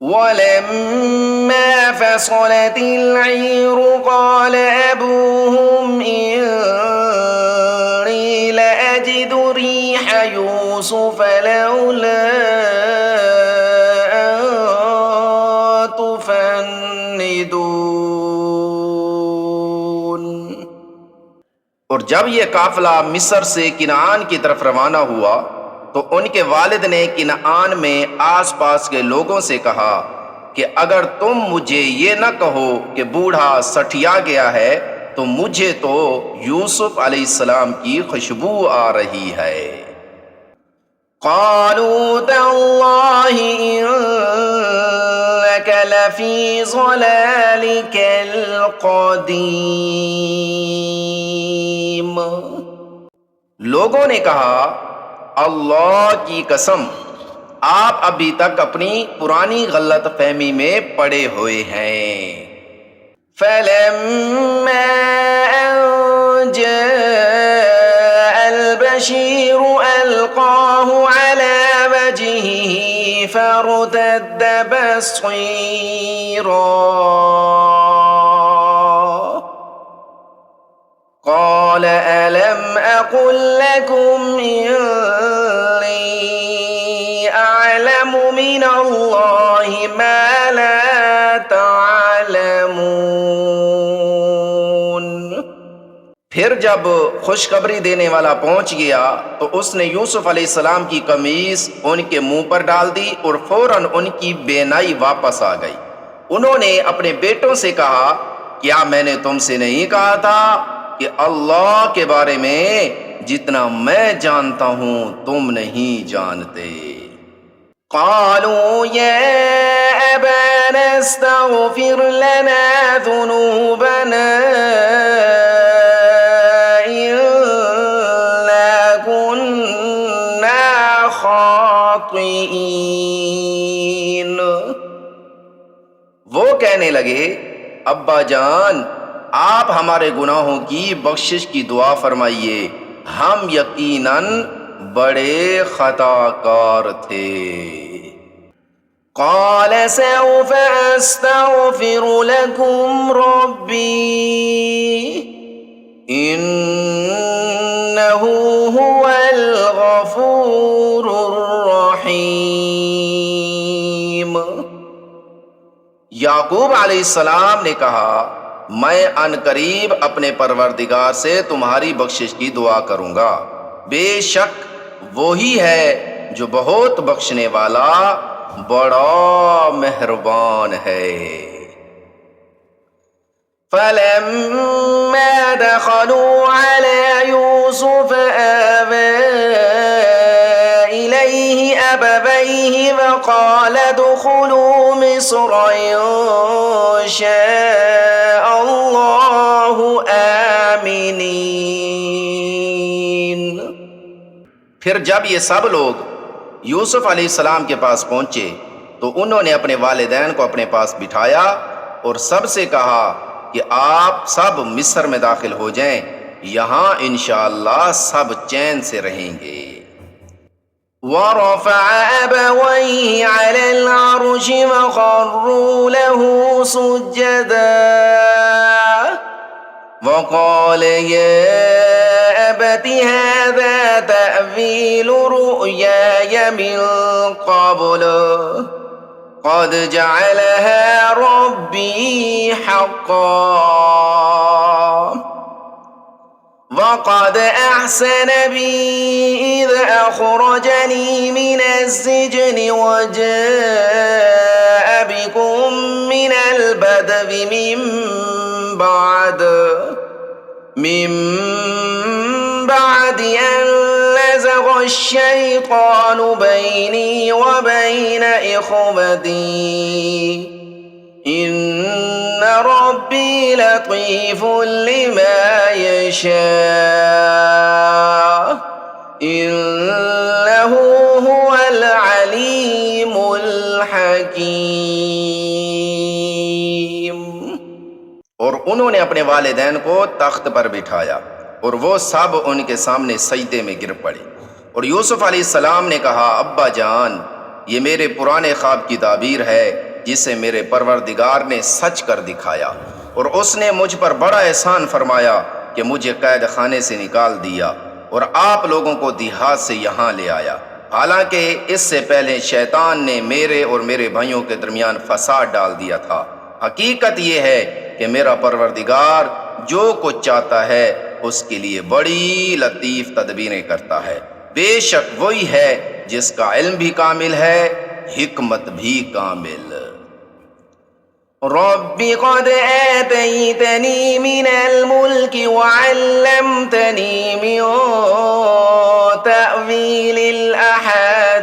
ولما فصلت العير قال أبوهم إني لأجد ريح يوسف لولا أن تفندون۔ اور جب یہ قافلہ مصر سے کنعان کی طرف روانہ ہوا تو ان کے والد نے کنعان میں آس پاس کے لوگوں سے کہا کہ اگر تم مجھے یہ نہ کہو کہ بوڑھا سٹھیا گیا ہے تو مجھے تو یوسف علیہ السلام کی خوشبو آ رہی ہے۔ قالوا تاللہ انک لفی ضلالک القدیم۔ لوگوں نے کہا اللہ کی قسم آپ ابھی تک اپنی پرانی غلط فہمی میں پڑے ہوئے ہیں۔ فَلَمَّا أَن جَاءَ الْبَشِيرُ أَلْقَاهُ عَلَى وَجْهِهِ فَارْتَدَّ بَصِيرًا قال ألم أقل لكم إني أعلم من الله ما لا تعلمون۔ پھر جب خوشخبری دینے والا پہنچ گیا تو اس نے یوسف علیہ السلام کی قمیص ان کے منہ پر ڈال دی اور فوراً ان کی بینائی واپس آ گئی۔ انہوں نے اپنے بیٹوں سے کہا کیا میں نے تم سے نہیں کہا تھا کہ اللہ کے بارے میں جتنا میں جانتا ہوں تم نہیں جانتے۔ قالوا یا ابانا استغفر لنا ذنوبنا انا كنا خاطئین۔ وہ کہنے لگے ابا جان آپ ہمارے گناہوں کی بخشش کی دعا فرمائیے، ہم یقیناً بڑے خطا کار تھے۔ قال سوف استغفر لكم ربی انه هو الغفور الرحیم۔ یعقوب علیہ السلام نے کہا میں ان قریب اپنے پروردگار سے تمہاری بخشش کی دعا کروں گا، بے شک وہی ہے جو بہت بخشنے والا بڑا مہربان ہے۔ فَلَمَّا دَخَلُوا عَلَى يُوسُفَ آوَى إِلَيْهِ أَبَوَيْهِ وَقَالَ ادْخُلُوا مِصْرَ إِن شَاءَ اللَّهُ آمِنِينَ۔ پھر جب یہ سب لوگ یوسف علیہ السلام کے پاس پہنچے تو انہوں نے اپنے والدین کو اپنے پاس بٹھایا اور سب سے کہا کہ آپ سب مصر میں داخل ہو جائیں، یہاں انشاءاللہ سب چین سے رہیں گے۔ وَرَفَعَ أَبَوَيْهِ عَلَى الْعَرْشِ وَخَرُّوا لَهُ سُجَّدًا وَقَالَ يَا أَبَتِ هَذَا تَأْوِيلُ رُؤْيَايَ مِن قَبْلُ قَدْ جَعَلَهَا رَبِّي حَقًّا وَقَدْ أَحْسَنَ بِي إِذْ أَخْرَجَنِي مِنَ السِّجْنِ وَجَاءَ بِكُم مِّنَ الْبَدْوِ من بعد أن نزغ الشيطان بيني وبين إخوتي إن ربي لطيف لما يشاء إنه هو العليم الحكيم۔ اور انہوں نے اپنے والدین کو تخت پر بٹھایا اور وہ سب ان کے سامنے سجدے میں گر پڑے، اور یوسف علیہ السلام نے کہا ابا جان یہ میرے پرانے خواب کی تعبیر ہے جسے میرے پروردگار نے سچ کر دکھایا، اور اس نے مجھ پر بڑا احسان فرمایا کہ مجھے قید خانے سے نکال دیا اور آپ لوگوں کو دیہات سے یہاں لے آیا، حالانکہ اس سے پہلے شیطان نے میرے اور میرے بھائیوں کے درمیان فساد ڈال دیا تھا۔ حقیقت یہ ہے کہ میرا پروردگار جو کچھ چاہتا ہے اس کے لیے بڑی لطیف تدبیریں کرتا ہے۔ بے شک وہی ہے جس کا علم بھی کامل ہے، حکمت بھی کامل۔ رب قد آتيتني من الملك وعلمتني من تأويل الأحاديث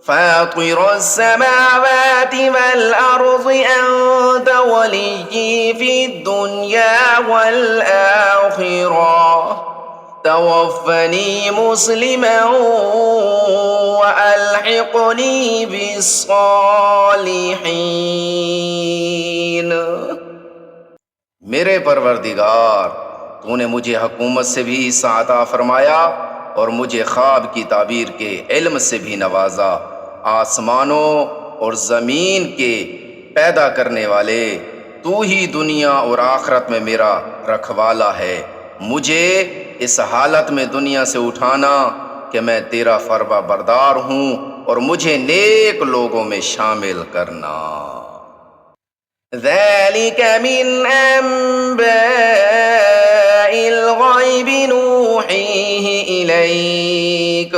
فاطر السماوات والأرض أنت وليي في الدنيا والآخرة توفني مسلما وألحقني بالصالحين۔ میرے پروردگار، تو نے مجھے حکومت سے بھی حصہ عطا فرمایا اور مجھے خواب کی تعبیر کے علم سے بھی نوازا۔ آسمانوں اور زمین کے پیدا کرنے والے، تو ہی دنیا اور آخرت میں میرا رکھوالا ہے۔ مجھے اس حالت میں دنیا سے اٹھانا کہ میں تیرا فرما بردار ہوں، اور مجھے نیک لوگوں میں شامل کرنا۔ ذلك من أنباء الغيب نوحيه إليك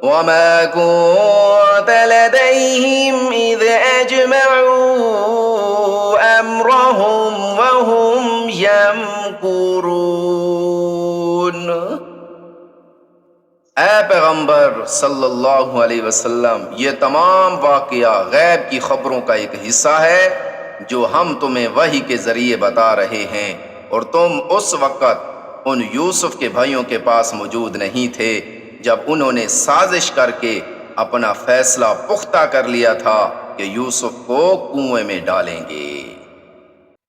وما كنت لديهم إذ أجمعوا أمرهم وهم يمكرون۔ اے پیغمبر صلی اللہ علیہ وسلم، یہ تمام واقعہ غیب کی خبروں کا ایک حصہ ہے جو ہم تمہیں وحی کے ذریعے بتا رہے ہیں، اور تم اس وقت ان یوسف کے بھائیوں کے پاس موجود نہیں تھے جب انہوں نے سازش کر کے اپنا فیصلہ پختہ کر لیا تھا کہ یوسف کو کنویں میں ڈالیں گے۔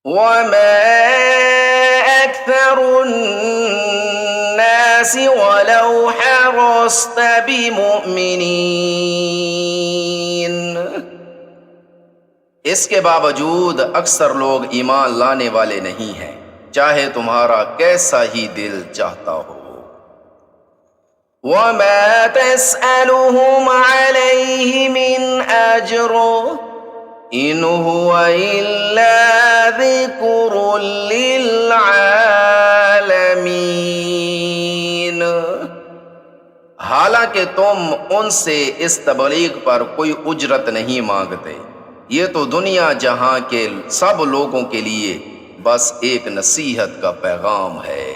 وما أكثر الناس ولو حرصت بمؤمنين۔ اس کے باوجود اکثر لوگ ایمان لانے والے نہیں ہیں، چاہے تمہارا کیسا ہی دل چاہتا ہو۔ وما تسألهم عليه من أجر إن هو إلا ذكر للعالمين۔ حالانکہ تم ان سے اس تبلیغ پر کوئی اجرت نہیں مانگتے، یہ تو دنیا جہاں کے سب لوگوں کے لیے بس ایک نصیحت کا پیغام ہے۔